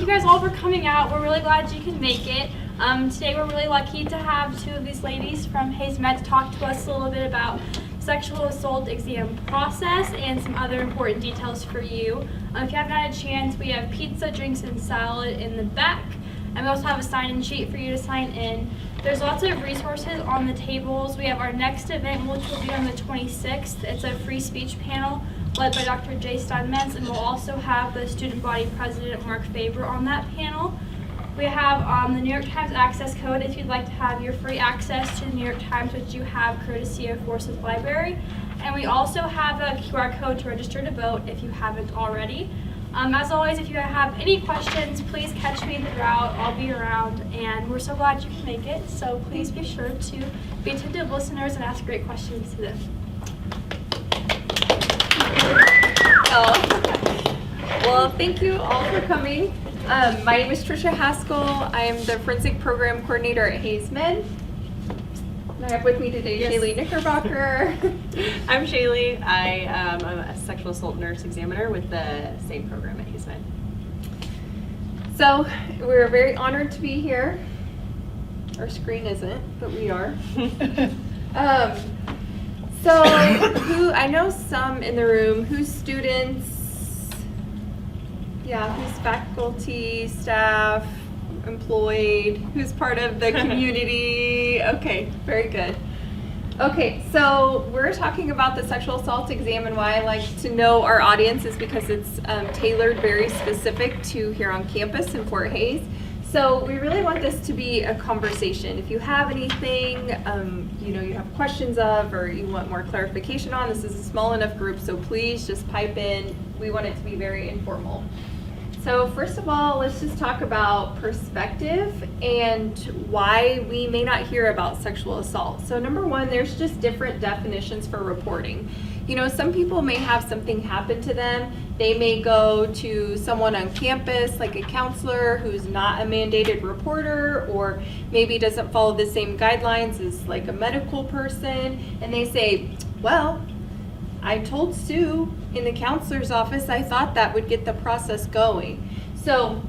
you guys all for coming out. We're really glad you can make it. Today we're really lucky to have two of these ladies from Hayes Med to talk to us a little bit about sexual assault exam process and some other important details for you. If you haven't had a chance, we have pizza, drinks, and salad in the back. And we also have a sign-in sheet for you to sign in. There's lots of resources on the tables. We have our next event, which will be on the 26th. It's a free speech panel led by Dr. Jay Steinmetz, and we'll also have the student body president, Mark Faber, on that panel. We have the New York Times access code if you'd like to have your free access to the New York Times, which you have courtesy of Forsyth Library. And we also have a QR code to register to vote if you haven't already. As always, if you have any questions, please catch me throughout. I'll be around, and we're so glad you can make it. So please be sure to be attentive listeners and ask great questions to them. Well, thank you all for coming. My name is Trisha Haskell. I am the Forensic Program Coordinator at Hayes Med. I have with me today Shaley Knickerbocker. I'm Shaley. I am a sexual assault nurse examiner with the same program at Hayes Med. So we're very honored to be here. Our screen isn't, but we are. So I know some in the room, who's students, who's faculty, staff, employed, who's part of the community. Okay, very good. Okay, so we're talking about the sexual assault exam, and why I like to know our audience is because it's tailored very specific to here on campus in Fort Hays. So we really want this to be a conversation. If you have anything you have questions of, or you want more clarification on, this is a small enough group, so please just pipe in. We want it to be very informal. So first of all, let's just talk about perspective and why we may not hear about sexual assault. So number one, there's just different definitions for reporting. You know, some people may have something happen to them. They may go to someone on campus, like a counselor who's not a mandated reporter, or maybe doesn't follow the same guidelines as like a medical person, and they say, well, I told Sue in the counselor's office I thought that would get the process going. So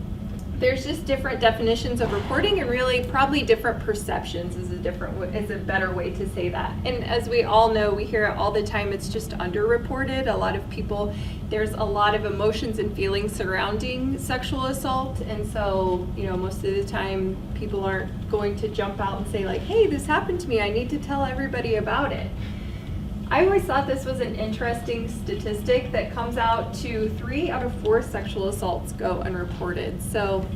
there's just different definitions of reporting, and really probably different perceptions is a better way to say that. And as we all know, we hear it all the time, it's just underreported. A lot of people, there's a lot of emotions and feelings surrounding sexual assault, and so most of the time people aren't going to jump out and say like, hey, this happened to me, I need to tell everybody about it. I always thought this was an interesting statistic that comes out to 3 out of 4 sexual assaults go unreported. So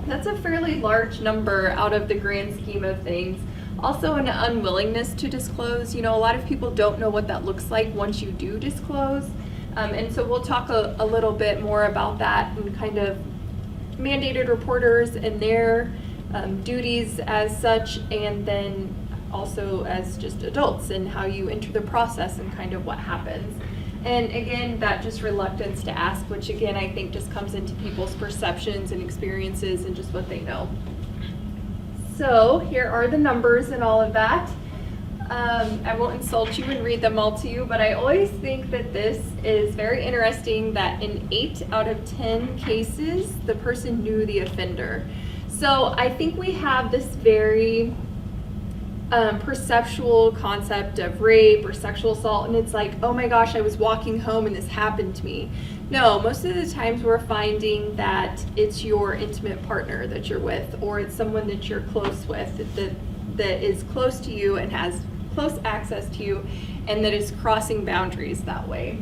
that's a fairly large number out of the grand scheme of things. Also an unwillingness to disclose. A lot of people don't know what that looks like once you do disclose. And so we'll talk a little bit more about that and kind of mandated reporters and their duties as such, and then also as just adults and how you enter the process and kind of what happens. And again, that just reluctance to ask, which again I think just comes into people's perceptions and experiences and just what they know. So here are the numbers and all of that. I won't insult you and read them all to you, but I always think that this is very interesting that in 8 out of 10 cases, the person knew the offender. So I think we have this very perceptual concept of rape or sexual assault, and it's like, oh my gosh, I was walking home and this happened to me. No, most of the times we're finding that it's your intimate partner that you're with, or it's someone that you're close with, that is close to you and has close access to you, and that is crossing boundaries that way.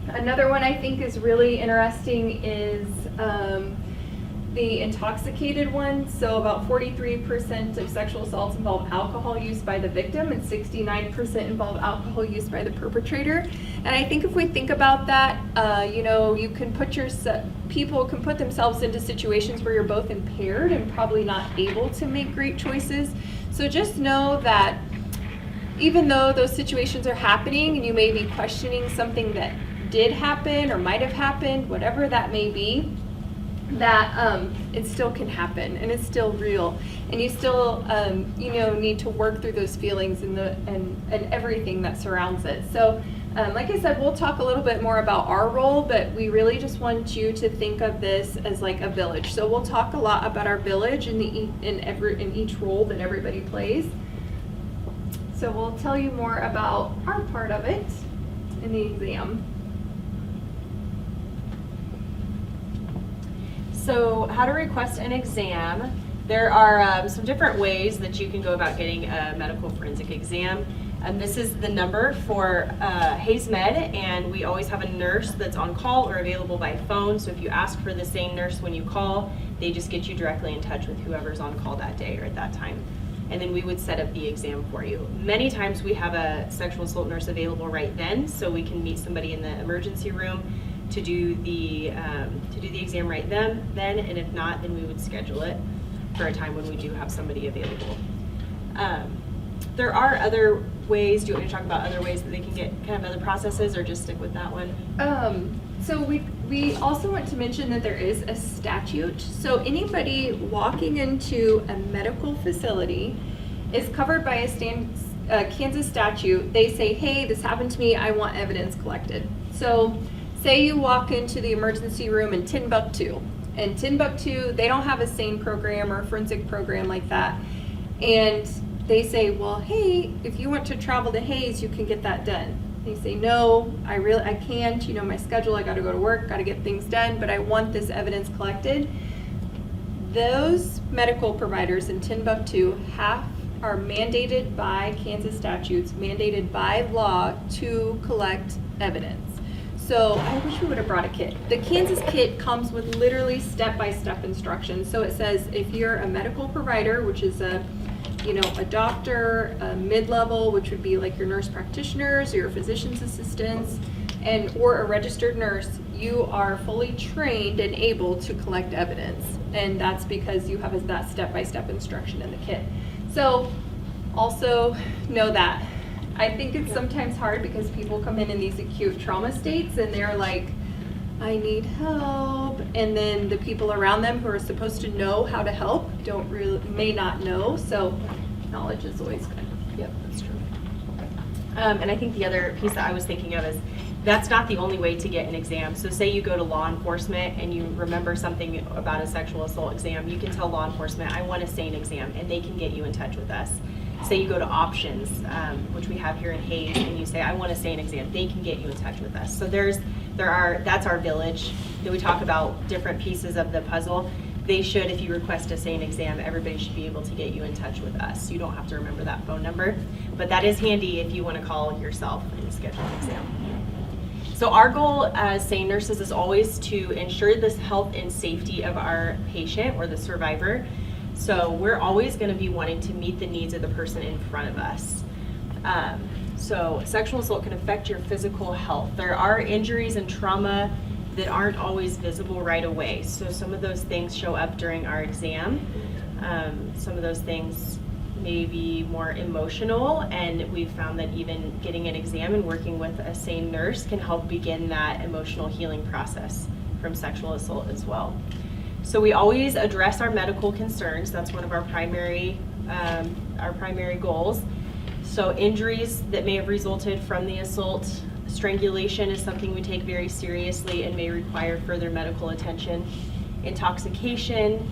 Another one I think is really interesting is the intoxicated one. So about 43% of sexual assaults involve alcohol use by the victim, and 69% involve alcohol use by the perpetrator. And I think if we think about that, you can people can put themselves into situations where you're both impaired and probably not able to make great choices. So just know that even though those situations are happening and you may be questioning something that did happen or might have happened, whatever that may be, that it still can happen and it's still real, and you still need to work through those feelings and everything that surrounds it. So Like I said, we'll talk a little bit more about our role, but we really just want you to think of this as like a village. So we'll talk a lot about our village in each role that everybody plays. So we'll tell you more about our part of it in the exam. So how to request an exam. There are some different ways that you can go about getting a medical forensic exam. This is the number for Hayes Med, and we always have a nurse that's on call or available by phone. So if you ask for the same nurse when you call, they just get you directly in touch with whoever's on call that day or at that time. And then we would set up the exam for you. Many times we have a sexual assault nurse available right then, so we can meet somebody in the emergency room to do the exam right then. And if not, then we would schedule it for a time when we do have somebody available. There are other ways. Do you want me to talk about other ways that they can get kind of other processes, or just stick with that one? So we also want to mention that there is a statute. So anybody walking into a medical facility is covered by a Kansas statute. They say, hey, this happened to me, I want evidence collected. So say you walk into the emergency room in Timbuktu. In Timbuktu, they don't have a SANE program or a forensic program like that. And they say, well, hey, if you want to travel to Hayes, you can get that done. They say, no, I can't, my schedule, I gotta go to work, gotta get things done, but I want this evidence collected. Those medical providers in Timbuktu are mandated by Kansas statutes, mandated by law to collect evidence. So I wish we would have brought a kit. The Kansas kit comes with literally step-by-step instructions. So it says if you're a medical provider, which is a doctor, a mid-level, which would be like your nurse practitioners or your physician's assistants, or a registered nurse, you are fully trained and able to collect evidence. And that's because you have that step-by-step instruction in the kit. So also know that. I think it's sometimes hard because people come in these acute trauma states and they're like, I need help, and then the people around them who are supposed to know how to help may not know, so knowledge is always good. Yep, that's true. And I think the other piece that I was thinking of is that's not the only way to get an exam. So say you go to law enforcement and you remember something about a sexual assault exam, you can tell law enforcement, I want a SANE exam, and they can get you in touch with us. Say you go to options, which we have here in Hayes, and you say, I want a SANE exam, they can get you in touch with us. So that's our village. Then we talk about different pieces of the puzzle. If you request a SANE exam, everybody should be able to get you in touch with us. You don't have to remember that phone number, but that is handy if you want to call yourself and schedule an exam. So our goal as SANE nurses is always to ensure the health and safety of our patient or the survivor. So we're always going to be wanting to meet the needs of the person in front of us. So sexual assault can affect your physical health. There are injuries and trauma that aren't always visible right away. So some of those things show up during our exam. Some of those things may be more emotional, and we've found that even getting an exam and working with a SANE nurse can help begin that emotional healing process from sexual assault as well. So we always address our medical concerns. That's one of our primary goals. So injuries that may have resulted from the assault, strangulation is something we take very seriously and may require further medical attention. Intoxication,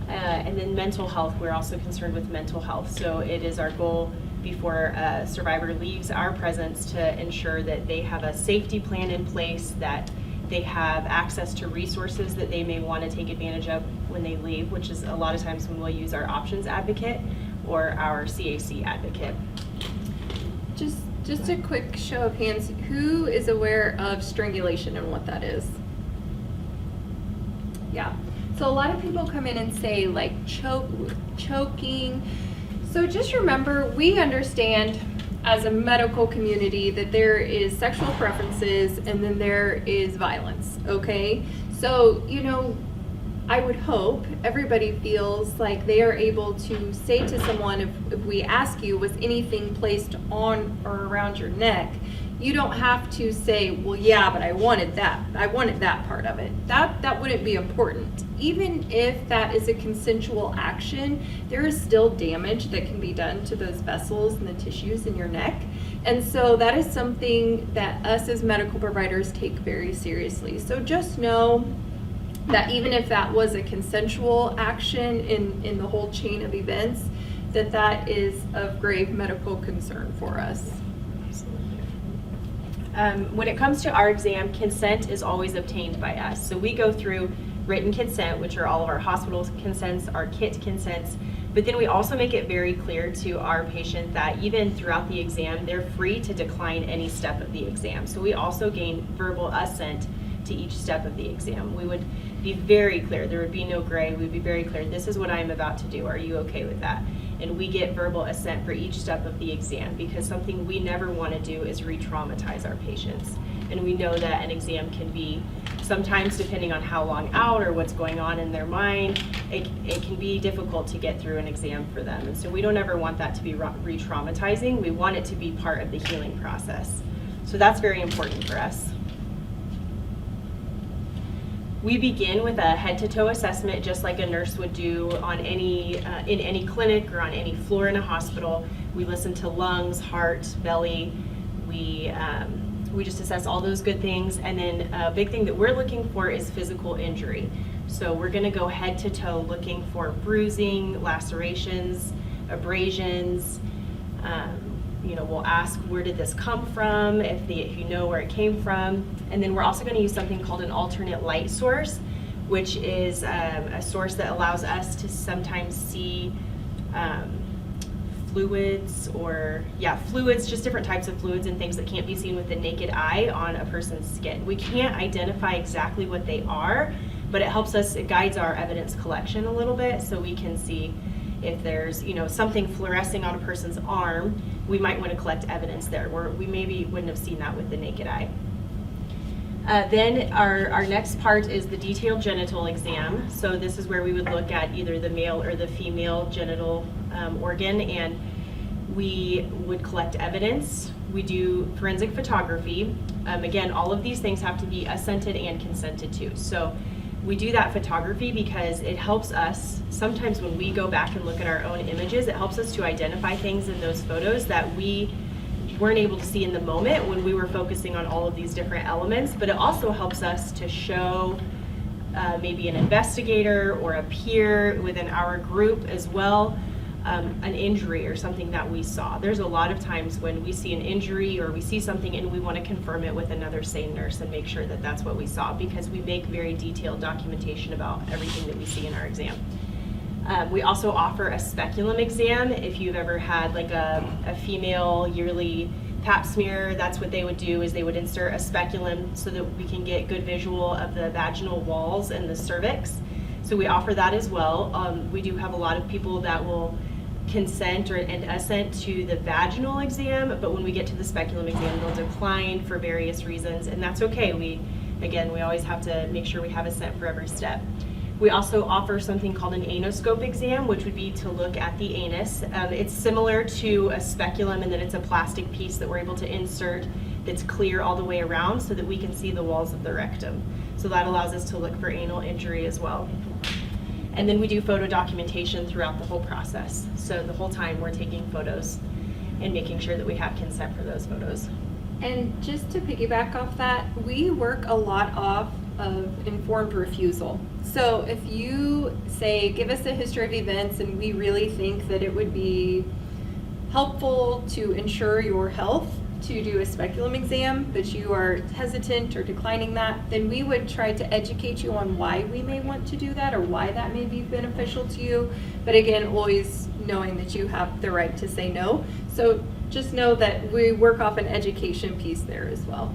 and then mental health. We're also concerned with mental health. So it is our goal before a survivor leaves our presence to ensure that they have a safety plan in place, that they have access to resources that they may want to take advantage of when they leave, which is a lot of times when we'll use our options advocate or our CAC advocate. Just a quick show of hands, who is aware of strangulation and what that is? Yeah, so a lot of people come in and say like choking. So just remember, we understand as a medical community that there is sexual preferences and then there is violence, okay? So, I would hope everybody feels like they are able to say to someone, if we ask you, was anything placed on or around your neck, you don't have to say, well, yeah, but I wanted that part of it. That wouldn't be important. Even if that is a consensual action, there is still damage that can be done to those vessels and the tissues in your neck. And so that is something that us as medical providers take very seriously. So just know that even if that was a consensual action in the whole chain of events, that is of grave medical concern for us. When it comes to our exam, consent is always obtained by us. So we go through written consent, which are all of our hospital consents, our kit consents, but then we also make it very clear to our patient that even throughout the exam, they're free to decline any step of the exam. So we also gain verbal assent to each step of the exam. We would be very clear, there would be no gray, we'd be very clear, this is what I'm about to do, are you okay with that? And we get verbal assent for each step of the exam, because something we never want to do is re-traumatize our patients. And we know that an exam can be, sometimes depending on how long out or what's going on in their mind, it can be difficult to get through an exam for them. And so we don't ever want that to be re-traumatizing. We want it to be part of the healing process. So that's very important for us. We begin with a head-to-toe assessment, just like a nurse would do on in any clinic or on any floor in a hospital. We listen to lungs, heart, belly. We just assess all those good things. And then a big thing that we're looking for is physical injury. So we're going to go head-to-toe looking for bruising, lacerations, abrasions. We'll ask, where did this come from, if you know where it came from. And then we're also going to use something called an alternate light source, which is a source that allows us to sometimes see fluids, just different types of fluids and things that can't be seen with the naked eye on a person's skin. We can't identify exactly what they are, but it guides our evidence collection a little bit, so we can see if there's something fluorescing on a person's arm, we might want to collect evidence there, where we maybe wouldn't have seen that with the naked eye. Then our next part is the detailed genital exam. So this is where we would look at either the male or the female genital organ, and we would collect evidence. We do forensic photography. Again, all of these things have to be assented and consented to. So we do that photography because it helps us, sometimes when we go back and look at our own images, it helps us to identify things in those photos that we weren't able to see in the moment when we were focusing on all of these different elements, but it also helps us to show maybe an investigator or a peer within our group as well, an injury or something that we saw. There's a lot of times when we see an injury or we see something and we want to confirm it with another sane nurse and make sure that that's what we saw, because we make very detailed documentation about everything that we see in our exam. We also offer a speculum exam. If you've ever had like a female yearly pap smear, that's what they would do, is they would insert a speculum so that we can get good visual of the vaginal walls and the cervix. So we offer that as well. We do have a lot of people that will consent and assent to the vaginal exam, but when we get to the speculum exam, they'll decline for various reasons, and that's okay. We always have to make sure we have assent for every step. We also offer something called an anoscope exam, which would be to look at the anus. It's similar to a speculum in that it's a plastic piece that we're able to insert that's clear all the way around so that we can see the walls of the rectum. So that allows us to look for anal injury as well. And then we do photo documentation throughout the whole process. So the whole time we're taking photos and making sure that we have consent for those photos. And just to piggyback off that, we work a lot off of informed refusal. So if you say, give us a history of events and we really think that it would be helpful to ensure your health to do a speculum exam, but you are hesitant or declining that, then we would try to educate you on why we may want to do that or why that may be beneficial to you. But again, always knowing that you have the right to say no. So just know that we work off an education piece there as well.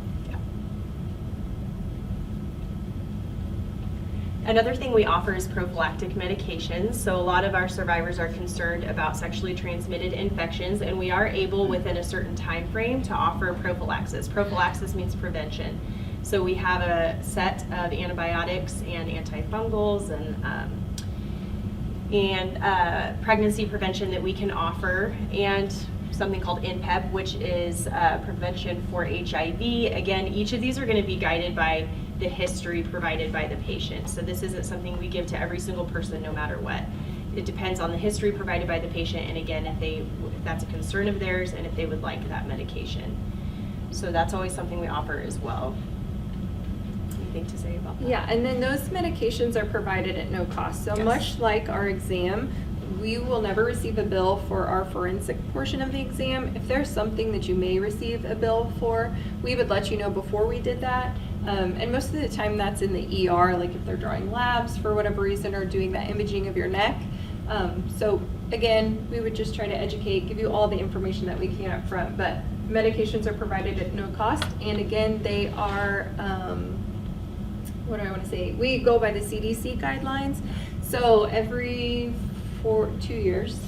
Another thing we offer is prophylactic medications. So a lot of our survivors are concerned about sexually transmitted infections, and we are able within a certain time frame to offer prophylaxis. Prophylaxis means prevention. So we have a set of antibiotics and antifungals and pregnancy prevention that we can offer, and something called NPEP, which is prevention for HIV. Again, each of these are going to be guided by the history provided by the patient. So this isn't something we give to every single person no matter what. it depends on the history provided by the patient, and again, if that's a concern of theirs, and if they would like that medication. So that's always something we offer as well. Anything to say about that? Yeah, and then those medications are provided at no cost. So Yes. much like our exam, we will never receive a bill for our forensic portion of the exam. If there's something that you may receive a bill for, we would let you know before we did that. And most of the time that's in the ER, like if they're drawing labs for whatever reason or doing that imaging of your neck. So again, we would just try to educate, give you all the information that we can up front, but medications are provided at no cost. And again, they are, what do I want to say? We go by the CDC guidelines. So every 2 years,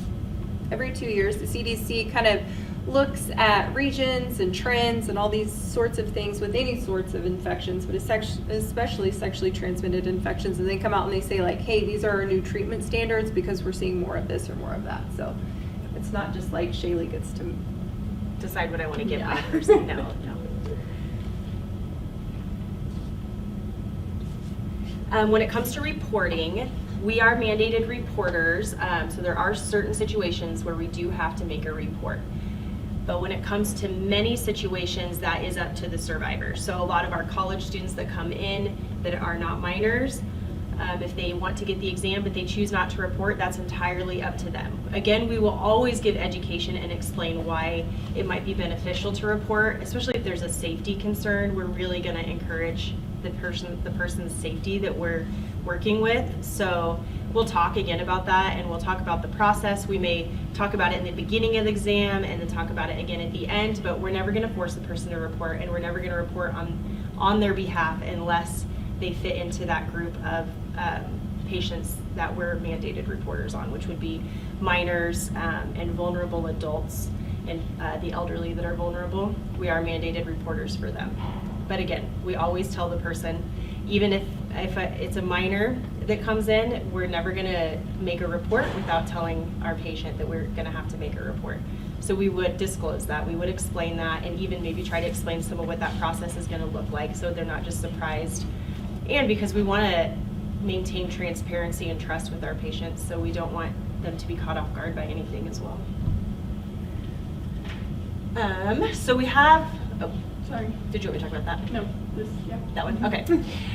the CDC kind of looks at regions and trends and all these sorts of things with any sorts of infections, but especially sexually transmitted infections. And they come out and they say like, hey, these are our new treatment standards because we're seeing more of this or more of that. So it's not just like Shaley gets to Decide what I want to give Yeah. my person. No. When it comes to reporting, we are mandated reporters, so there are certain situations where we do have to make a report. But when it comes to many situations, that is up to the survivor. So a lot of our college students that come in that are not minors, if they want to get the exam but they choose not to report, that's entirely up to them. Again, we will always give education and explain why it might be beneficial to report, especially if there's a safety concern. We're really going to encourage the person's safety that we're working with. So we'll talk again about that, and we'll talk about the process. We may talk about it in the beginning of the exam and then talk about it again at the end, but we're never going to force the person to report, and we're never going to report on their behalf unless they fit into that group of patients that we're mandated reporters on, which would be minors and vulnerable adults and the elderly that are vulnerable. We are mandated reporters for them. But again, we always tell the person, even if it's a minor that comes in, we're never going to make a report without telling our patient that we're going to have to make a report. So we would disclose that, we would explain that, and even maybe try to explain some of what that process is going to look like so they're not just surprised. And because we want to maintain transparency and trust with our patients, so we don't want them to be caught off guard by anything as well. So we have, Sorry. did you want me to talk about that? No, this, yeah. That one, okay.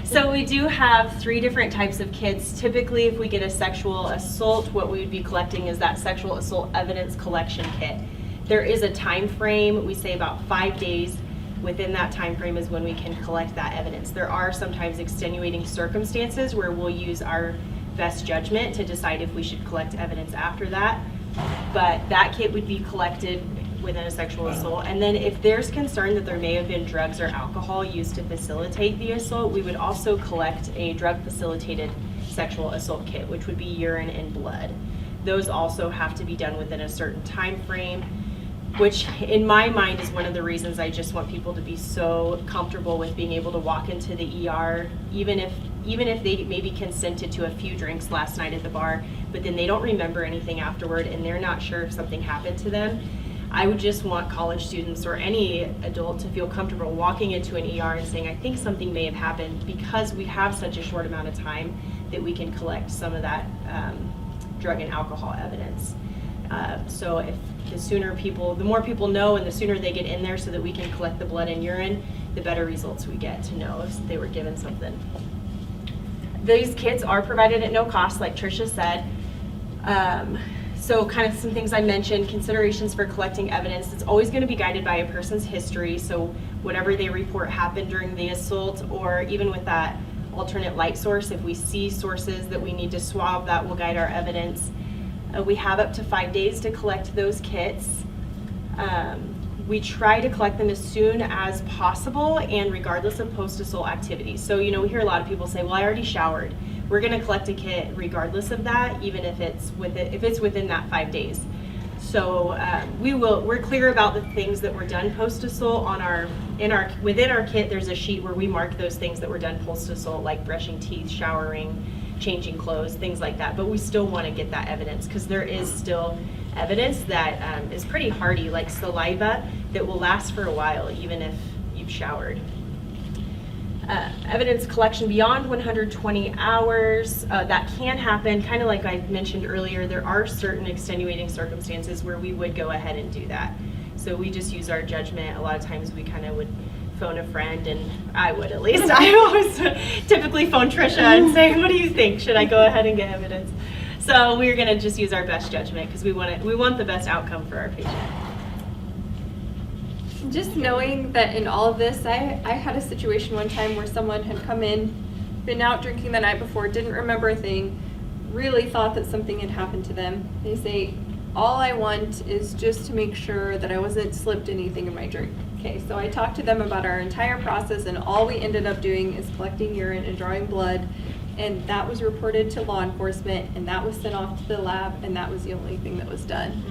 So we do have 3 different types of kits. Typically, if we get a sexual assault, what we would be collecting is that sexual assault evidence collection kit. There is a time frame, we say about 5 days. Within that time frame is when we can collect that evidence. There are sometimes extenuating circumstances where we'll use our best judgment to decide if we should collect evidence after that. But that kit would be collected within a sexual assault. And then if there's concern that there may have been drugs or alcohol used to facilitate the assault, we would also collect a drug facilitated sexual assault kit, which would be urine and blood. Those also have to be done within a certain time frame, which in my mind is one of the reasons I just want people to be so comfortable with being able to walk into the ER, even if they maybe consented to a few drinks last night at the bar, but then they don't remember anything afterward and they're not sure if something happened to them. I would just want college students or any adult to feel comfortable walking into an ER and saying, I think something may have happened, because we have such a short amount of time that we can collect some of that drug and alcohol evidence. So if the more people know and the sooner they get in there so that we can collect the blood and urine, the better results we get to know if they were given something. These kits are provided at no cost, like Trisha said. So kind of some things I mentioned, considerations for collecting evidence. It's always going to be guided by a person's history. So whatever they report happened during the assault, or even with that alternate light source, if we see sources that we need to swab, that will guide our evidence. We have up to 5 days to collect those kits. We try to collect them as soon as possible and regardless of post-assault activities. So, we hear a lot of people say, well, I already showered. We're going to collect a kit regardless of that, even if it's within that 5 days. So we're clear about the things that were done post-assault within our kit. There's a sheet where we mark those things that were done post-assault, like brushing teeth, showering, changing clothes, things like that. But we still want to get that evidence because there is still evidence that is pretty hardy, like saliva, that will last for a while even if you've showered. Evidence collection beyond 120 hours, that can happen. Kind of like I mentioned earlier, there are certain extenuating circumstances where we would go ahead and do that. So we just use our judgment. A lot of times we kind of would phone a friend, and I would at least. I always typically phone Trisha and say, what do you think? Should I go ahead and get evidence? So we're going to just use our best judgment because we want the best outcome for our patient. Just knowing that in all of this, I had a situation one time where someone had come in, been out drinking the night before, didn't remember a thing, really thought that something had happened to them. They say, all I want is just to make sure that I wasn't slipped anything in my drink. Okay, so I talked to them about our entire process, and all we ended up doing is collecting urine and drawing blood, and that was reported to law enforcement, and that was sent off to the lab, and that was the only thing that was done.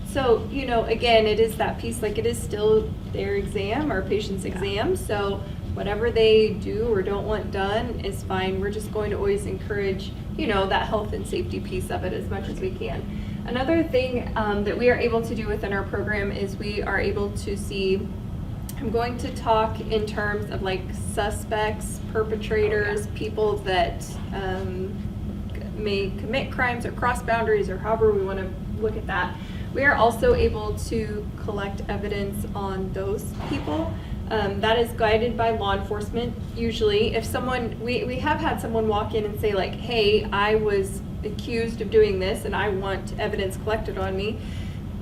So, you know, again, it is that piece, like it is still their exam, our patient's exam, so whatever they do or don't want done is fine. We're just going to always encourage, you know, that health and safety piece of it as much as we can. Another thing that we are able to do within our program is we are able to see, I'm going to talk in terms of like suspects, perpetrators, people that may commit crimes or cross boundaries or however we want to look at that. We are also able to collect evidence on those people. That is guided by law enforcement. Usually, if someone, we have had someone walk in and say like, hey, I was accused of doing this and I want evidence collected on me.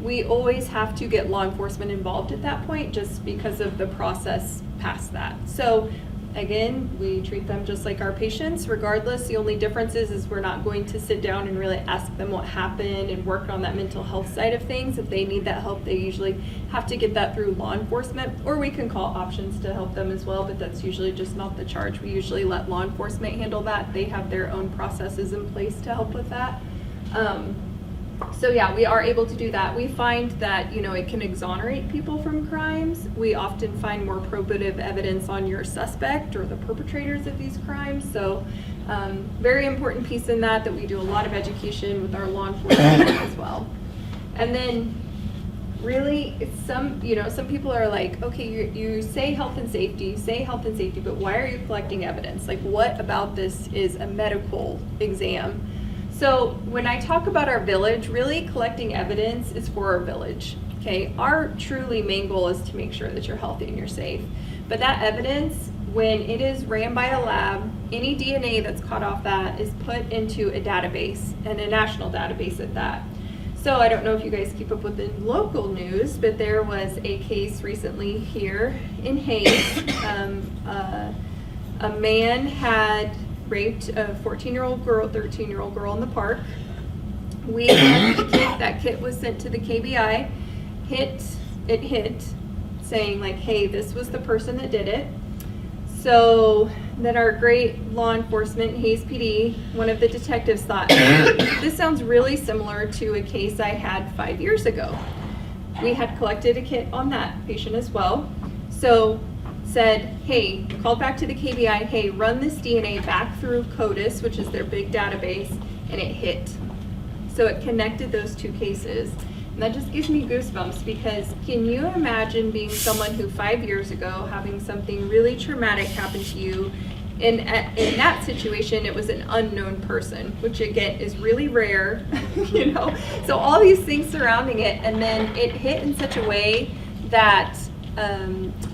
We always have to get law enforcement involved at that point just because of the process past that. So again, we treat them just like our patients regardless. The only difference is we're not going to sit down and really ask them what happened and work on that mental health side of things. If they need that help, they usually have to get that through law enforcement, or we can call options to help them as well, but that's usually just not the charge. We usually let law enforcement handle that. They have their own processes in place to help with that. So yeah, we are able to do that. We find that, you know, it can exonerate people from crimes. We often find more probative evidence on your suspect or the perpetrators of these crimes. So very important piece in that we do a lot of education with our law enforcement as well. And then really some people are like, okay, you say health and safety, but why are you collecting evidence? Like, what about this is a medical exam? So when I talk about our village, really collecting evidence is for our village, okay? Our truly main goal is to make sure that you're healthy and you're safe. But that evidence, when it is ran by a lab, any DNA that's caught off that is put into a database, and a national database at that. So I don't know if you guys keep up with the local news, but there was a case recently here in Hayes. A man had raped a 14-year-old girl, 13-year-old girl in the park. We had the kit, that kit was sent to the KBI, it hit, saying like, hey, this was the person that did it. So then our great law enforcement, Hayes PD, one of the detectives thought, this sounds really similar to a case I had 5 years ago. We had collected a kit on that patient as well. So said, hey, called back to the KBI, hey, run this DNA back through CODIS, which is their big database, and it hit. So it connected those two cases. And that just gives me goosebumps, because can you imagine being someone who 5 years ago, having something really traumatic happen to you, and in that situation, it was an unknown person, which again is really rare, you know? So all these things surrounding it, and then it hit in such a way that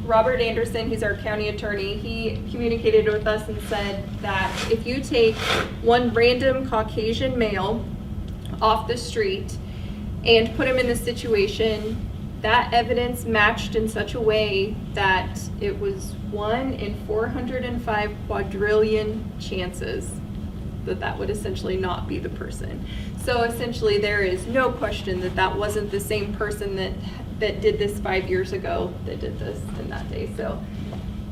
Robert Anderson, he's our county attorney, he communicated with us and said that if you take one random Caucasian male off the street and put him in this situation, that evidence matched in such a way that it was 1 in 405 quadrillion chances that would essentially not be the person. So essentially there is no question that that wasn't the same person that did this 5 years ago that did this in that day. So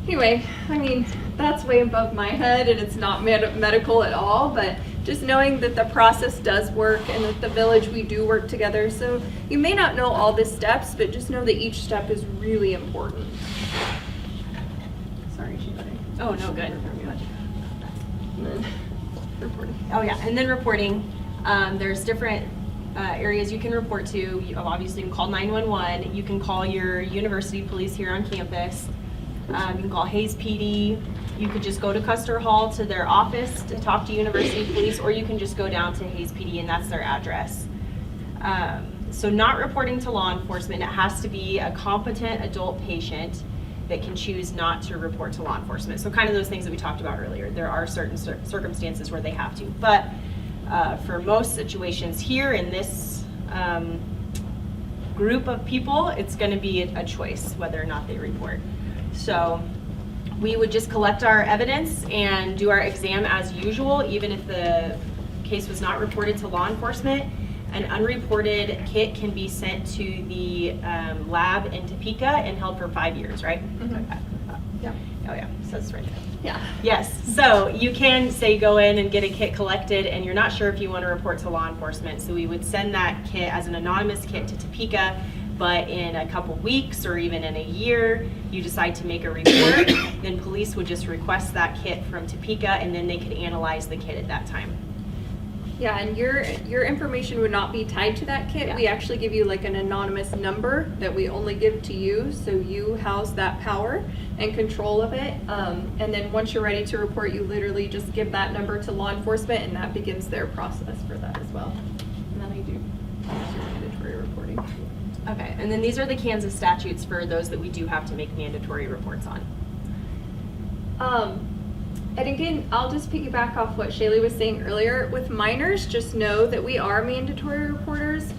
anyway, I mean, that's way above my head, and it's not medical at all, but just knowing that the process does work and that the village, we do work together. So you may not know all the steps, but just know that each step is really important. Sorry, Shaley. Oh, no, good. And then reporting. Oh, yeah, and then reporting. There's different areas you can report to. Obviously, you can call 911. You can call your university police here on campus. You can call Hayes PD. You could just go to Custer Hall to their office to talk to University Police, or you can just go down to Hayes PD and that's their address. So not reporting to law enforcement, it has to be a competent adult patient that can choose not to report to law enforcement. So kind of those things that we talked about earlier. There are certain circumstances where they have to, but for most situations here in this group of people, it's going to be a choice whether or not they report. So we would just collect our evidence and do our exam as usual, even if the case was not reported to law enforcement. An unreported kit can be sent to the lab in Topeka and held for 5 years, right? Yeah. Oh yeah, so that's right there. Yeah. Yes, so you can say go in and get a kit collected and you're not sure if you want to report to law enforcement. So we would send that kit as an anonymous kit to Topeka, but in a couple weeks or even in a year, you decide to make a report, then police would just request that kit from Topeka and then they could analyze the kit at that time. Yeah, and your information would not be tied to that kit. Yeah. We actually give you like an anonymous number that we only give to you, so you house that power and control of it. And then once you're ready to report, you literally just give that number to law enforcement, and that begins their process for that as well. And then I do mandatory reporting. Okay, and then these are the Kansas statutes for those that we do have to make mandatory reports on. And again, I'll just piggyback off what Shaley was saying earlier. With minors, just know that we are mandatory reporters.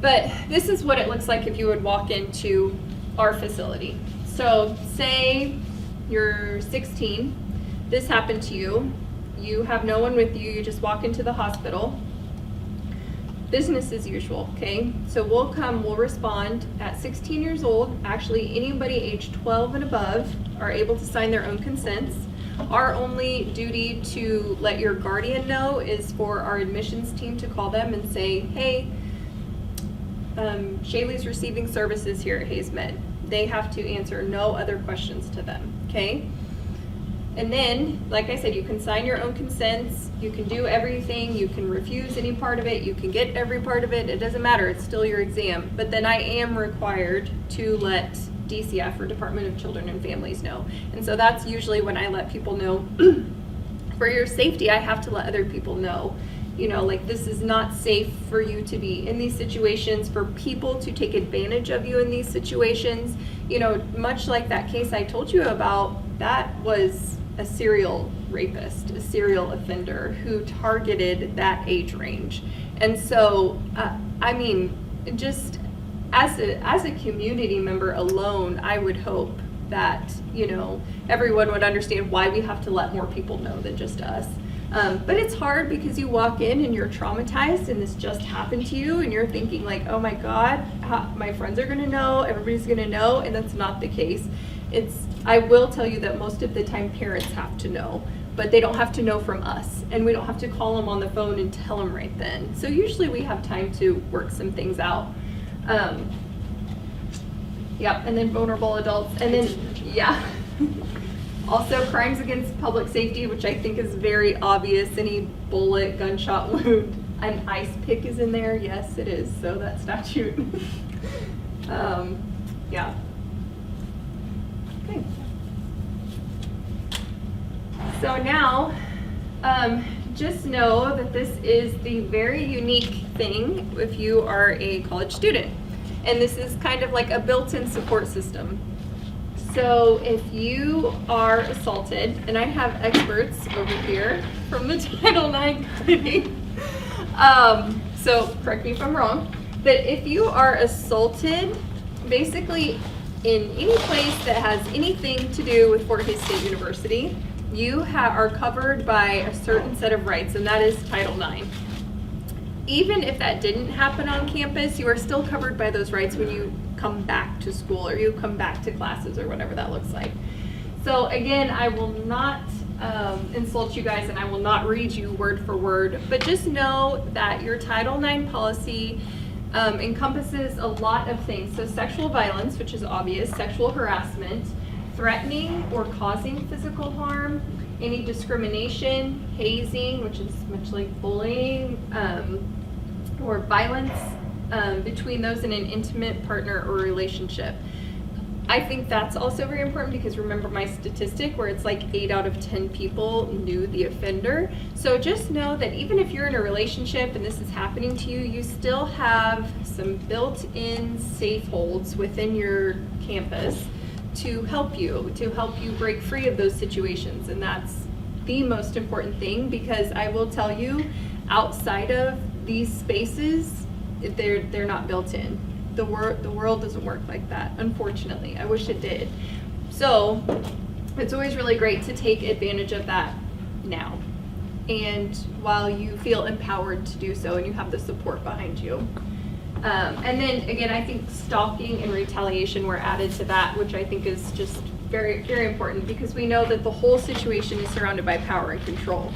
But this is what it looks like if you would walk into our facility. So say you're 16, this happened to you, you have no one with you, you just walk into the hospital. Business as usual, okay? So we'll respond at 16 years old. Actually, anybody age 12 and above are able to sign their own consents. Our only duty to let your guardian know is for our admissions team to call them and say, hey, Shaley's receiving services here at Hayes Med. They have to answer no other questions to them, okay? And then, like I said, you can sign your own consents, you can do everything, you can refuse any part of it, you can get every part of it, it doesn't matter, it's still your exam. But then I am required to let DCF, or Department of Children and Families, know. And so that's usually when I let people know, for your safety, I have to let other people know, you know, like this is not safe for you to be in these situations, for people to take advantage of you in these situations. You know, much like that case I told you about, that was a serial rapist, a serial offender who targeted that age range. And so, I mean, just as a community member alone, I would hope that, you know, everyone would understand why we have to let more people know than just us. But it's hard because you walk in and you're traumatized and this just happened to you and you're thinking like, oh my God, my friends are gonna know, everybody's gonna know, and that's not the case. I will tell you that most of the time parents have to know, but they don't have to know from us, and we don't have to call them on the phone and tell them right then. So usually we have time to work some things out. Yep, and then vulnerable adults, and then, yeah. Also, crimes against public safety, which I think is very obvious. Any bullet, gunshot wound, an ice pick is in there. Yes, it is. So that statute. Yeah. Okay. So now, just know that this is the very unique thing if you are a college student. And this is kind of like a built-in support system. So if you are assaulted, and I have experts over here from the Title IX committee, so correct me if I'm wrong, but if you are assaulted, basically in any place that has anything to do with Fort Hays State University, you are covered by a certain set of rights, and that is Title IX. Even if that didn't happen on campus, you are still covered by those rights when you come back to school or you come back to classes or whatever that looks like. So again, I will not insult you guys and I will not read you word for word, but just know that your Title IX policy encompasses a lot of things. So sexual violence, which is obvious, sexual harassment, threatening or causing physical harm, any discrimination, hazing, which is much like bullying, or violence between those in an intimate partner or relationship. I think that's also very important because remember my statistic where it's like 8 out of 10 people knew the offender. So just know that even if you're in a relationship and this is happening to you, you still have some built-in safe holds within your campus to help you break free of those situations. And that's the most important thing, because I will tell you, outside of these spaces, they're not built in. The world doesn't work like that, unfortunately. I wish it did. So it's always really great to take advantage of that now, and while you feel empowered to do so and you have the support behind you. And then again, I think stalking and retaliation were added to that, which I think is just very, very important, because we know that the whole situation is surrounded by power and control.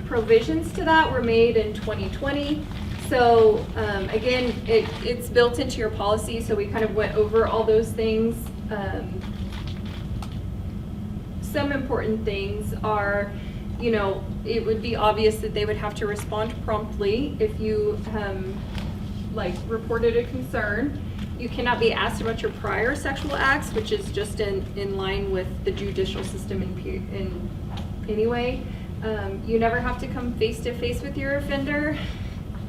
Provisions to that were made in 2020. So again, it's built into your policy, so we kind of went over all those things. Some important things are, it would be obvious that they would have to respond promptly if you reported a concern. You cannot be asked about your prior sexual acts, which is just in line with the judicial system in anyway. You never have to come face to face with your offender.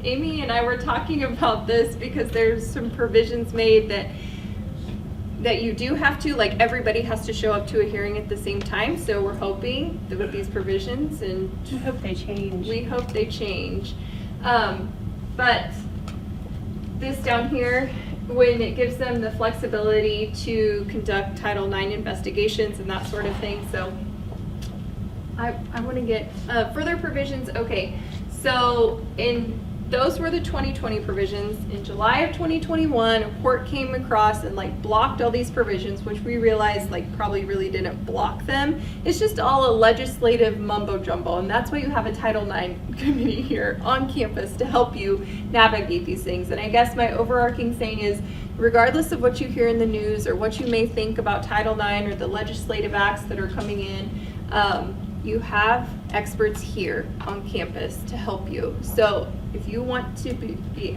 Amy and I were talking about this because there's some provisions made that you do have to, like everybody has to show up to a hearing at the same time. So we're hoping that with these provisions, and I hope they change. We hope they change. But this down here, when it gives them the flexibility to conduct Title IX investigations and that sort of thing. So I want to get further provisions. Okay, so those were the 2020 provisions. In July of 2021, a court came across and blocked all these provisions, which we realized probably really didn't block them. It's just all a legislative mumbo jumbo, and that's why you have a Title IX committee here on campus to help you navigate these things. And I guess my overarching saying is, regardless of what you hear in the news or what you may think about Title IX or the legislative acts that are coming in, you have experts here on campus to help you. So if you want to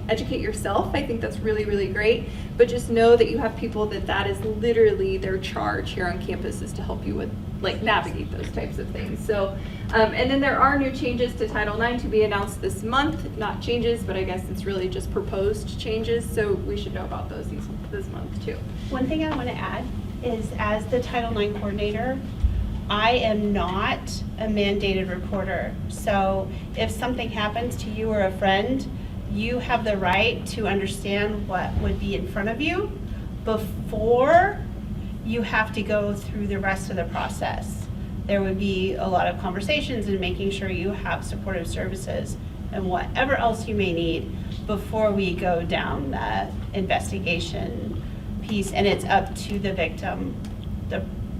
educate yourself, I think that's really, really great. But just know that you have people that is literally their charge here on campus, is to help you with navigate those types of things. So, and then there are new changes to Title IX to be announced this month. Not changes, but I guess it's really just proposed changes. So we should know about those this month too. One thing I want to add is, as the Title IX coordinator, I am not a mandated reporter. So if something happens to you or a friend, you have the right to understand what would be in front of you before you have to go through the rest of the process. There would be a lot of conversations and making sure you have supportive services and whatever else you may need before we go down the investigation piece. And it's up to the victim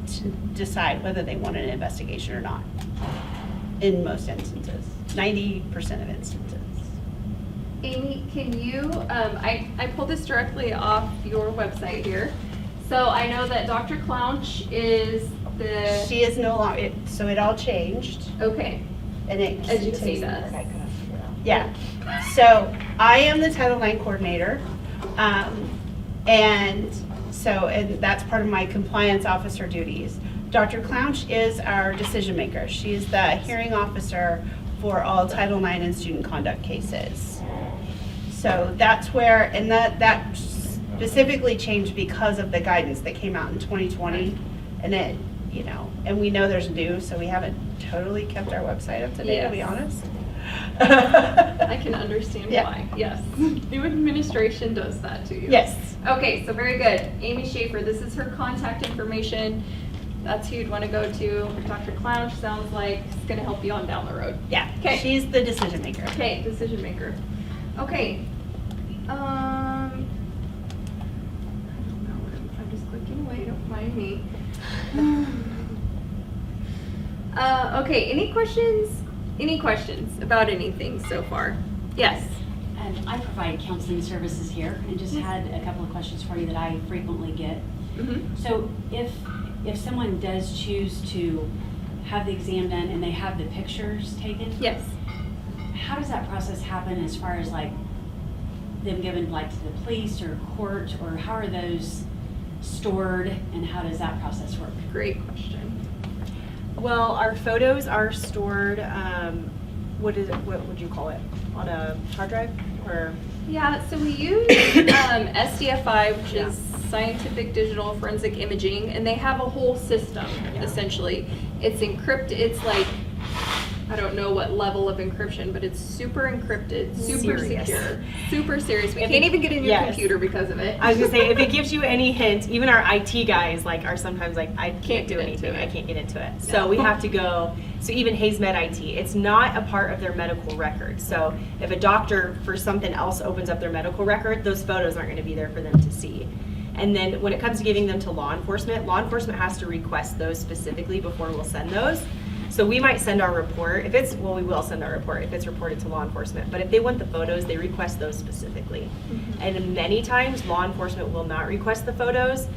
to decide whether they want an investigation or not. In most instances, 90% of instances. Amy, can you, I pulled this directly off your website here. So I know that Dr. Clounch is She is no longer, so it all changed. Okay. And it Educate us. Yeah. So I am the Title IX coordinator. And that's part of my compliance officer duties. Dr. Clounch is our decision maker. She is the hearing officer for all Title IX and student conduct cases. So that's where, and that specifically changed because of the guidance that came out in 2020. And it, and we know there's new, so we haven't totally kept our website up to date, to be honest. I can understand Yeah. why. Yes. New administration does that to you. Yes. Okay, so very good. Amy Schaefer, this is her contact information. That's who you'd want to go to. Dr. Clounch sounds like it's going to help you on down the road. Yeah. Okay. She's the decision maker. Okay, decision maker. Okay. I don't know. I'm just clicking away. Don't mind me. Okay, any questions? Any questions about anything so far? Yes. I provide counseling services here, and just had a couple of questions for you that I frequently get. Mm-hmm. So if someone does choose to have the exam done and they have the pictures taken, Yes. how does that process happen as far as them given like to the police or court, or how are those stored and how does that process work? Great question. Well, our photos are stored, what would you call it? On a hard drive or? Yeah, so we use SDFI, which Yeah. is Scientific Digital Forensic Imaging, and they have a whole system, essentially. It's encrypted, it's like, I don't know what level of encryption, but it's super encrypted, super Serious. secure, super serious. We If can't it- even get in your yes. computer because of it. I was gonna say, if it gives you any hint, even our IT guys are sometimes like, I can't do get anything, into I it. can't get into it. So we have to go, so even HaysMed IT, it's not a part of their medical record. So if a doctor for something else opens up their medical record, those photos aren't gonna be there for them to see. And then when it comes to giving them to law enforcement has to request those specifically before we'll send those. So we might send our report, we will send our report if it's reported to law enforcement. But if they want the photos, they request those specifically. And many times, law enforcement will not request the photos.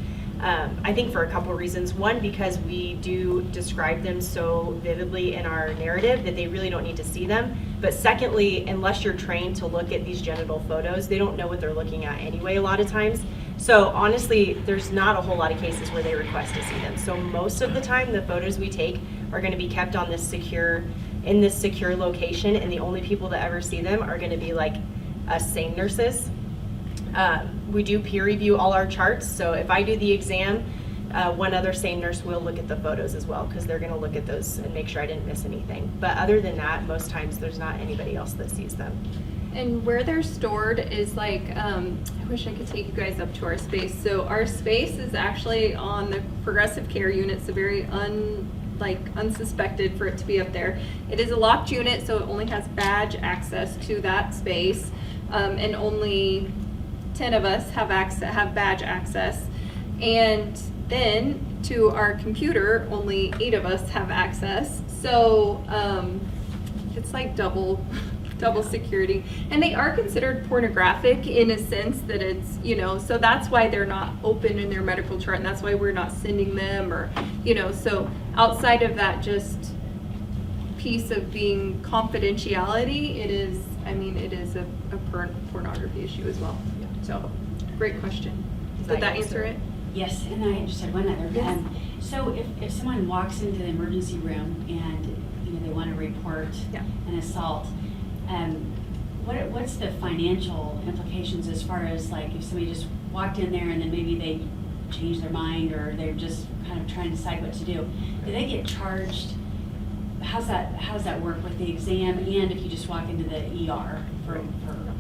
I think for a couple reasons. One, because we do describe them so vividly in our narrative that they really don't need to see them. But secondly, unless you're trained to look at these genital photos, they don't know what they're looking at anyway a lot of times. So honestly, there's not a whole lot of cases where they request to see them. So most of the time, the photos we take are going to be kept on this secure location, and the only people that ever see them are going to be like us SANE nurses. We do peer review all our charts, so if I do the exam, one other SANE nurse will look at the photos as well, because they're going to look at those and make sure I didn't miss anything. But other than that, most times there's not anybody else that sees them. And where they're stored is like, I wish I could take you guys up to our space. So our space is actually on the progressive care unit, so very unsuspected for it to be up there. It is a locked unit, so it only has badge access to that space, and only 10 of us have badge access. And then to our computer, only 8 of us have access. So it's like double security. And they are considered pornographic in a sense that it's, so that's why they're not open in their medical chart, and that's why we're not sending them, or, so outside of that just piece of being confidentiality, it is a pornography issue as well. So, great question. Did that answer it? Yes, and I just had one other. Yes. So if someone walks into the emergency room and they want to report an assault, what's the financial implications as far as like if somebody just walked in there and then maybe they changed their mind or they're just kind of trying to decide what to do they get charged? How does that work with the exam, and if you just walk into the ER for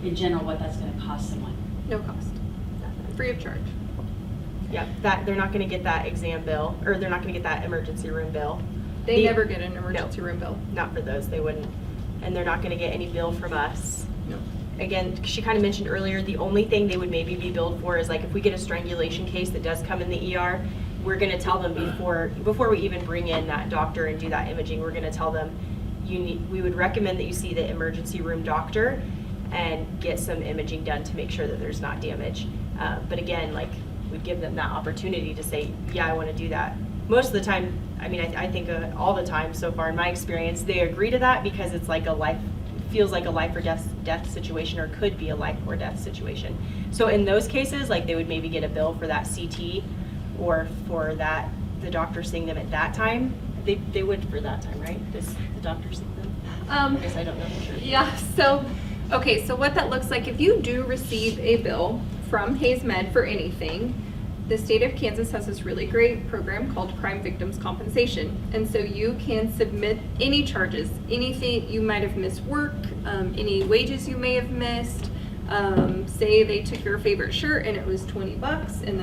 in general, what that's going to cost someone? No cost. Free of charge. Yeah, that they're not going to get that exam bill, or they're not going to get that emergency room bill. They never get an emergency room bill. Not for those, they wouldn't. And they're not going to get any bill from us. No. Again, she kind of mentioned earlier, the only thing they would maybe be billed for is like if we get a strangulation case that does come in the ER, we're going to tell them before we even bring in that doctor and do that imaging, we're going to tell them we would recommend that you see the emergency room doctor and get some imaging done to make sure that there's not damage. But again, we'd give them that opportunity to say, yeah, I want to do that. Most of the time, I think all the time so far in my experience, they agree to that because it's like feels like a life or death situation, or could be a life or death situation. So in those cases, they would maybe get a bill for that CT or for that, the doctor seeing them at that time. They would for that time, right? Does the doctor see them? I guess I don't know for sure. Yeah, so what that looks like, if you do receive a bill from HaysMed for anything, the state of Kansas has this really great program called Crime Victims Compensation. And so you can submit any charges, anything you might have missed work, any wages you may have missed. Say they took your favorite shirt and it was $20 and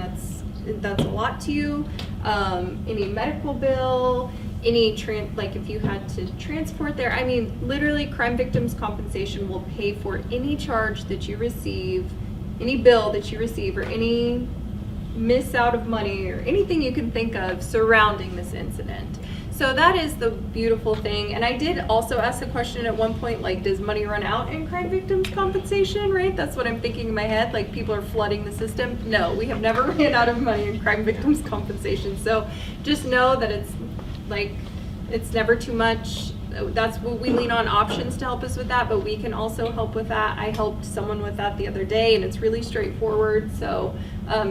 that's a lot to you. Any medical bill, any if you had to transport there. Literally Crime Victims Compensation will pay for any charge that you receive, any bill that you receive, or any miss out of money or anything you can think of surrounding this incident. So that is the beautiful thing. And I did also ask the question at one point, does money run out in crime victims compensation, right? That's what I'm thinking in my head, people are flooding the system. No, we have never ran out of money in crime victims compensation. So just know that it's never too much. that's what we lean on, options to help us with that, but we can also help with that. I helped someone with that the other day, and it's really straightforward. So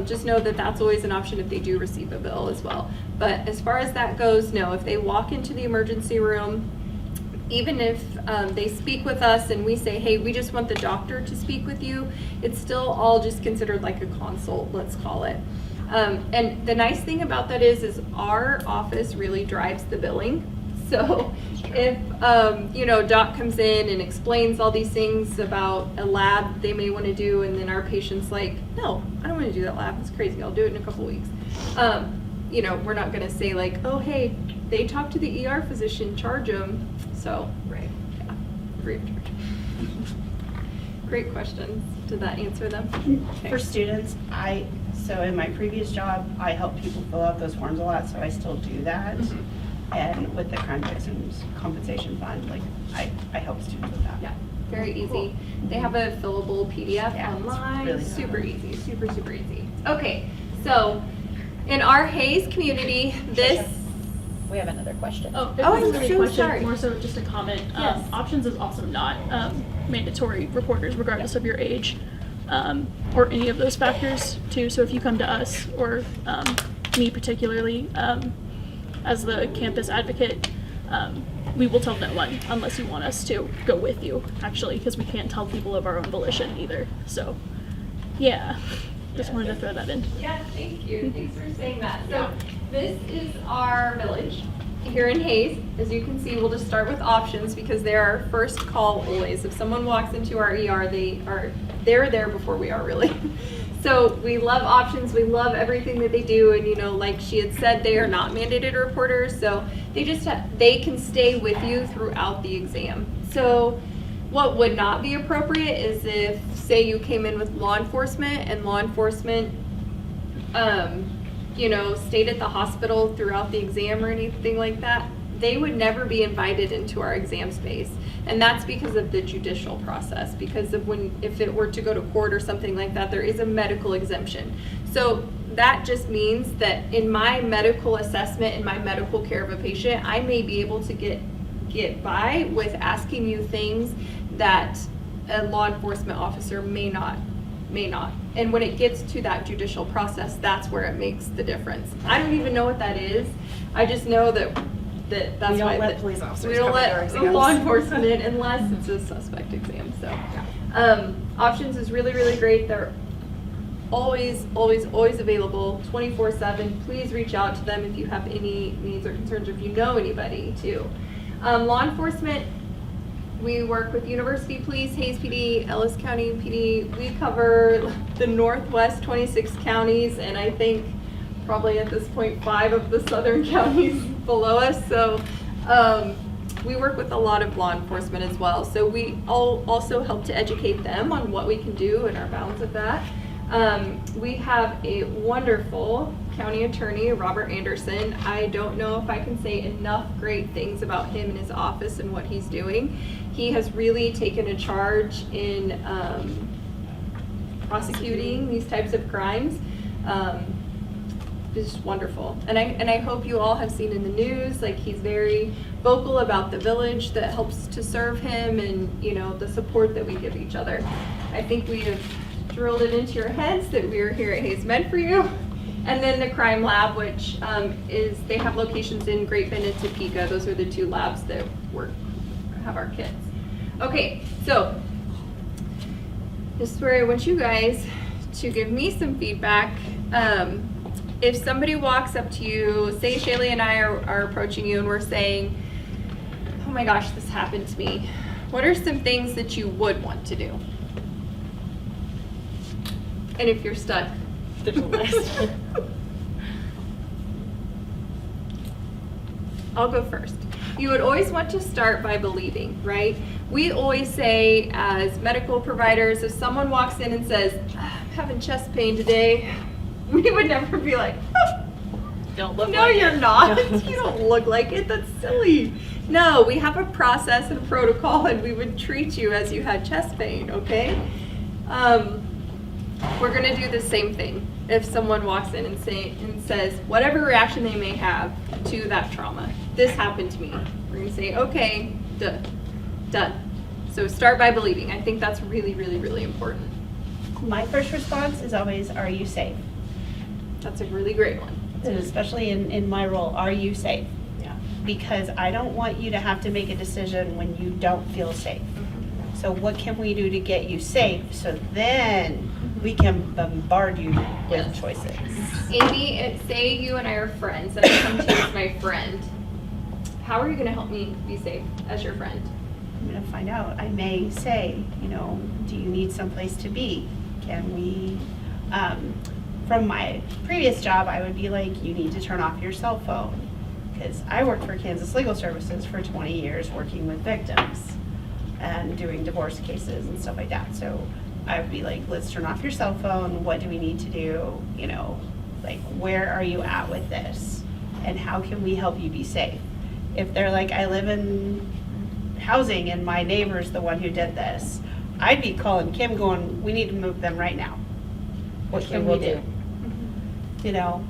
just know that that's always an option if they do receive a bill as well. But as far as that goes, no, if they walk into the emergency room, even if they speak with us and we say, hey, we just want the doctor to speak with you, it's still all just considered like a consult, let's call it. And the nice thing about that is our office really drives the billing. So if, doc comes in and explains all these things about a lab they may want to do, and then our patient's like, no, I don't want to do that lab. It's crazy. I'll do it in a couple weeks. We're not going to say like, oh, hey, they talked to the ER physician, charge them. So, Right. yeah, free of charge. Great questions. Did that answer them? Okay. For students, so in my previous job, I helped people fill out those forms a lot, so I still do that. And with the crime victims compensation fund, like I help students with that. Yeah, very easy. They have a fillable PDF Yeah, it's online. really Super easy, super easy. Okay, so in our Hayes community, this. We have another question. Oh, Oh, it wasn't I'm really so a question, sorry. more so just a comment. Yes. Options is also not mandatory reporters, regardless of your age, or any of those factors too. So if you come to us, or me particularly, as the campus advocate, we will tell no one unless you want us to go with you, actually, because we can't tell people of our own volition either. So, yeah, just wanted to throw that in. Yeah, thank you. Thanks for saying that. So this is our village here in Hayes. As you can see, we'll just start with options because they're our first call always. If someone walks into our ER, they're there before we are really. So we love options. We love everything that they do. And like she had said, they are not mandated reporters. So they can stay with you throughout the exam. So what would not be appropriate is if, say, you came in with law enforcement and law enforcement, stayed at the hospital throughout the exam or anything like that, they would never be invited into our exam space. And that's because of the judicial process, because of if it were to go to court or something like that, there is a medical exemption. So that just means that in my medical assessment and my medical care of a patient, I may be able to get by with asking you things that a law enforcement officer may not. And when it gets to that judicial process, that's where it makes the difference. I don't even know what that is. I just know that's We don't why let police officers we don't come into our let exams. law enforcement in unless it's a suspect exam. So options is really, really great. They're always available 24/7. Please reach out to them if you have any needs or concerns, or if you know anybody too. Law enforcement, we work with University Police, Hayes PD, Ellis County PD. We cover the Northwest 26 counties, and I think probably at this point 5 of the southern counties below us. So we work with a lot of law enforcement as well. So we also help to educate them on what we can do and our bounds of that. We have a wonderful county attorney, Robert Anderson. I don't know if I can say enough great things about him and his office and what he's doing. He has really taken a charge in prosecuting these types of crimes. It's just wonderful. And I hope you all have seen in the news, like he's very vocal about the village that helps to serve him and, the support that we give each other. I think we have drilled it into your heads that we are here at Hayes Med for you. And then the crime lab, which they have locations in Great Bend and Topeka. Those are the 2 labs that have our kids. Okay, so this is where I want you guys to give me some feedback. If somebody walks up to you, say Shaley and I are approaching you and we're saying, oh my gosh, this happened to me. What are some things that you would want to do? And if you're stuck, There's a list. I'll go first. You would always want to start by believing, right? We always say as medical providers, if someone walks in and says, I'm having chest pain today, we would never be like, oh, Don't look no, like you're it. not. No. You don't look like it. That's silly. No, we have a process and a protocol, and we would treat you as you had chest pain, okay? We're going to do the same thing if someone walks in and says whatever reaction they may have to that trauma. This happened to me. We're going and say, okay, done. So start by believing. I think that's really, really, really important. My first response is always, are you safe? That's a really great one. And especially in my role, are you safe? Yeah. Because I don't want you to have to make a decision when you don't feel safe. So what can we do to get you safe so then we can bombard you with choices? Amy, say you and I are friends and I come to you as my friend. How are you going to help me be safe as your friend? I'm going to find out. I may say, do you need someplace to be? Can we, from my previous job, I would be like, you need to turn off your cell phone. Because I worked for Kansas Legal Services for 20 years working with victims and doing divorce cases and stuff like that. So I would be like, let's turn off your cell phone. What do we need to do? Like, where are you at with this? And how can we help you be safe? If they're like, I live in housing and my neighbor's the one who did this, I'd be calling Kim going, we need to move them right now. What Which can we we will do?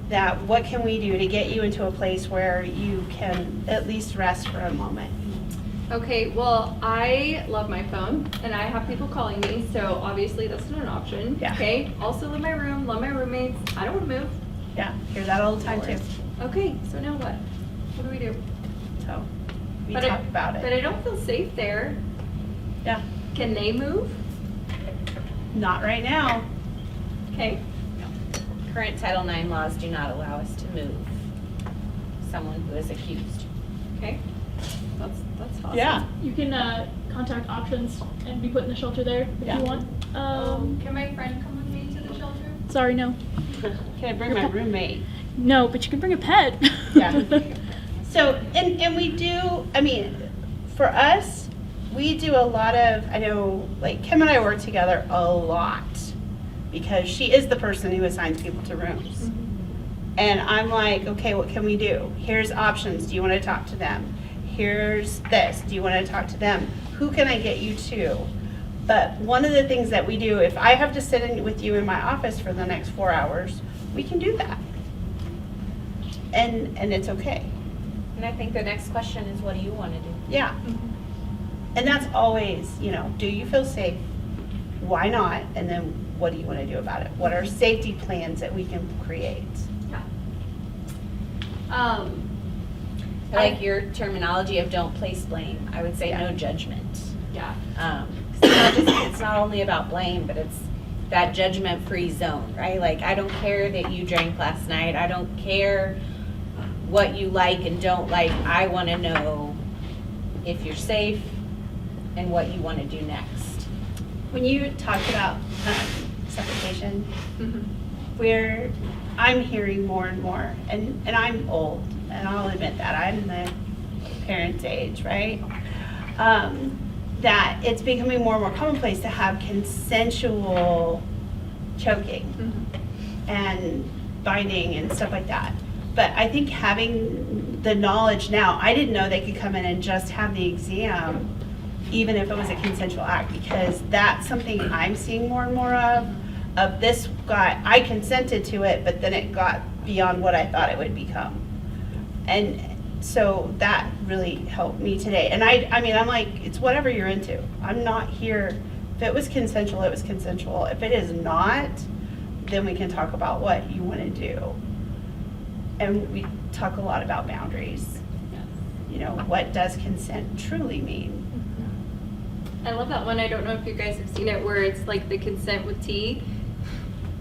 That what can we do to get you into a place where you can at least rest for a moment? Okay, well, I love my phone and I have people calling me, so obviously that's not an option. Yeah. Okay, also love my room, love my roommates. I don't want to move. Yeah, hear that all the time too. Okay, so now what? What do we do? So we But talk about But it. I don't feel safe there. Yeah, Can they move? not right now. Okay. Current Title IX laws do not allow us to move someone who is accused. Okay. That's awesome. Yeah. You can contact options and be put in the shelter there if Yeah. you want. Can my friend come with me to the shelter? Sorry, no. Can I bring my roommate? No, but you can bring a pet. Yeah. So, and we do, for us, we do a lot of, I know, like Kim and I work together a lot because she is the person who assigns people to rooms. And I'm like, okay, what can we do? Here's options. Do you want to talk to them? Here's this. Do you want to talk to them? Who can I get you to? But one of the things that we do, if I have to sit in with you in my office for the next 4 hours, we can do that. And it's okay. And I think the next question is, what do you want to do? Yeah. And that's always, do you feel safe? Why not? And then what do you want to do about it? What are safety plans that we can create? I like your terminology of don't place blame. I would say no judgment. Yeah. 'Cause it's not only about blame, but it's that judgment-free zone, right? Like, I don't care that you drank last night. I don't care what you like and don't like. I want to know if you're safe and what you want to do next. When you talked about suffocation, Mm-hmm. I'm hearing more and more, and I'm old, and I'll admit that. I'm the parent age, right? That it's becoming more and more commonplace to have consensual choking and binding and stuff like that. But I think having the knowledge now, I didn't know they could come in and just have the exam even if it was a consensual act, because that's something I'm seeing more and more of this I consented to it, but then it got beyond what I thought it would become. And so that really helped me today. And I'm like, it's whatever you're into. I'm not here, if it was consensual, it was consensual. If it is not, then we can talk about what you want to do. And we talk a lot about boundaries. What does consent truly mean? I love that one. I don't know if you guys have seen it, where it's like the consent with tea.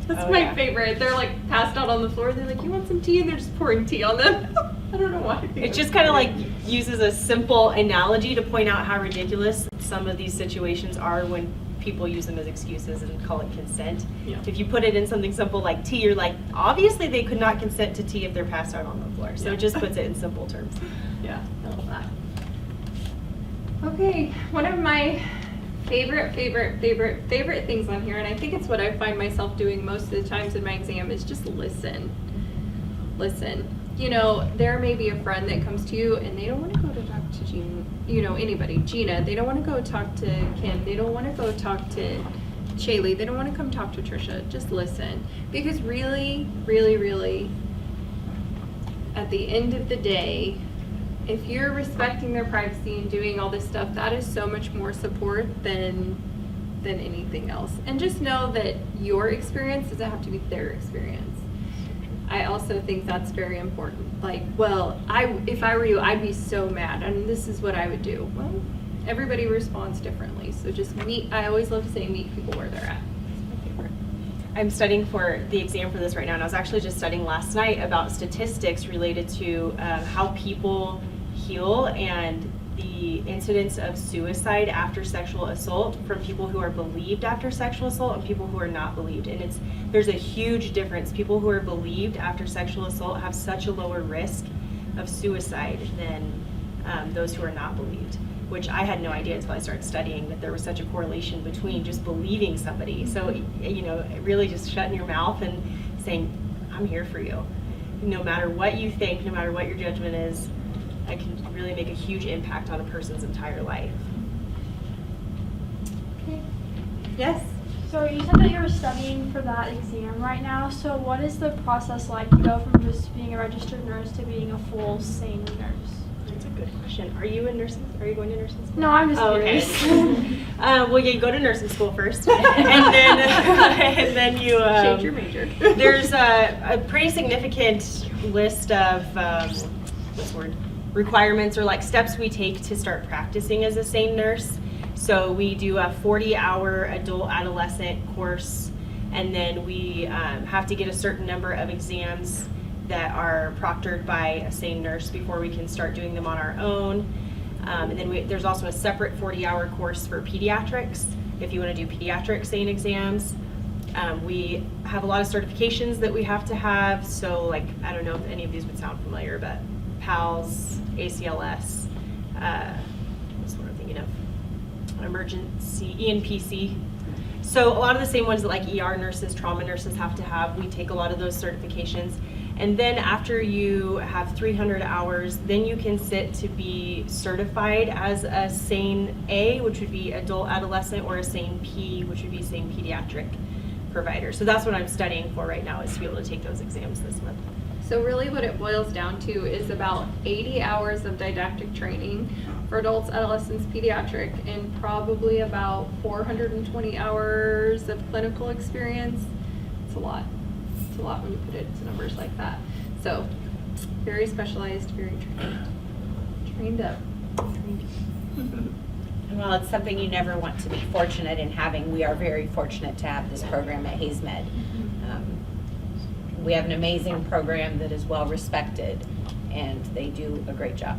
That's Oh, my yeah. favorite. They're like passed out on the floor. They're like, you want some tea? And they're just pouring tea on them. I don't know why. It just kind of like uses a simple analogy to point out how ridiculous some of these situations are when people use them as excuses and call it consent. Yeah. If you put it in something simple like tea, you're like, obviously they could not consent to tea if they're passed out on the floor. So it just puts it in simple terms. Yeah, I love that. Okay, one of my favorite things on here, and I think it's what I find myself doing most of the times in my exam, is just listen. Listen. There may be a friend that comes to you and they don't want to go to talk to anybody. Gina, they don't want to go talk to Kim. They don't want to go talk to Shaley. They don't want to come talk to Trisha. Just listen. Because really, really, really, at the end of the day, if you're respecting their privacy and doing all this stuff, that is so much more support than anything else. And just know that your experience doesn't have to be their experience. I also think that's very important. Like, well, if I were you, I'd be so mad, and this is what I would do. Well, everybody responds differently, so just I always love to say meet people where they're at. I'm studying for the exam for this right now, and I was actually just studying last night about statistics related to how people heal and the incidence of suicide after sexual assault from people who are believed after sexual assault and people who are not believed. And there's a huge difference. People who are believed after sexual assault have such a lower risk of suicide than those who are not believed, which I had no idea until I started studying that there was such a correlation between just believing somebody. So, you know, really just shutting your mouth and saying, I'm here for you. No matter what you think, no matter what your judgment is, I can really make a huge impact on a person's entire life. Okay. Yes. So you said that you're studying for that exam right now. So what is the process like to go from just being a registered nurse to being a full sane nurse? That's a good question. Are you going to nursing school? No, I'm just Okay. curious. Well, yeah, you go to nursing school first, and then you Change your major. There's a pretty significant list of requirements or like steps we take to start practicing as a sane nurse. So we do a 40-hour adult adolescent course, and then we have to get a certain number of exams that are proctored by a sane nurse before we can start doing them on our own. And then there's also a separate 40-hour course for pediatrics if you want to do pediatric sane exams. We have a lot of certifications that we have to have. So like, I don't know if any of these would sound familiar, but PALS, ACLS, what's the one I'm thinking of? Emergency, ENPC. So a lot of the same ones that like ER nurses, trauma nurses have to have. We take a lot of those certifications. And then after you have 300 hours, then you can sit to be certified as a SANE A, which would be adult adolescent, or a SANE P, which would be SANE pediatric provider. So that's what I'm studying for right now, is to be able to take those exams this month. So really what it boils down to is about 80 hours of didactic training for adults, adolescents, pediatric, and probably about 420 hours of clinical experience. It's a lot. It's a lot when you put it into numbers like that. So very specialized, very trained up. Well, it's something you never want to be fortunate in having. We are very fortunate to have this program at Hayes Med. We have an amazing program that is well respected, and they do a great job.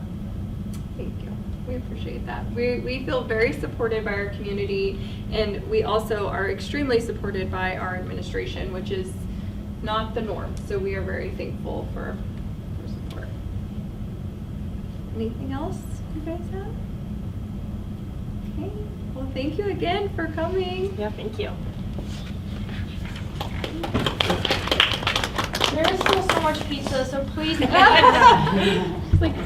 Thank you. We appreciate that. We feel very supported by our community, and we also are extremely supported by our administration, which is not the norm. So we are very thankful for support. Anything else you guys have? Okay. Well, thank you again for coming. Yeah, thank you. There is still so much pizza, so please. Like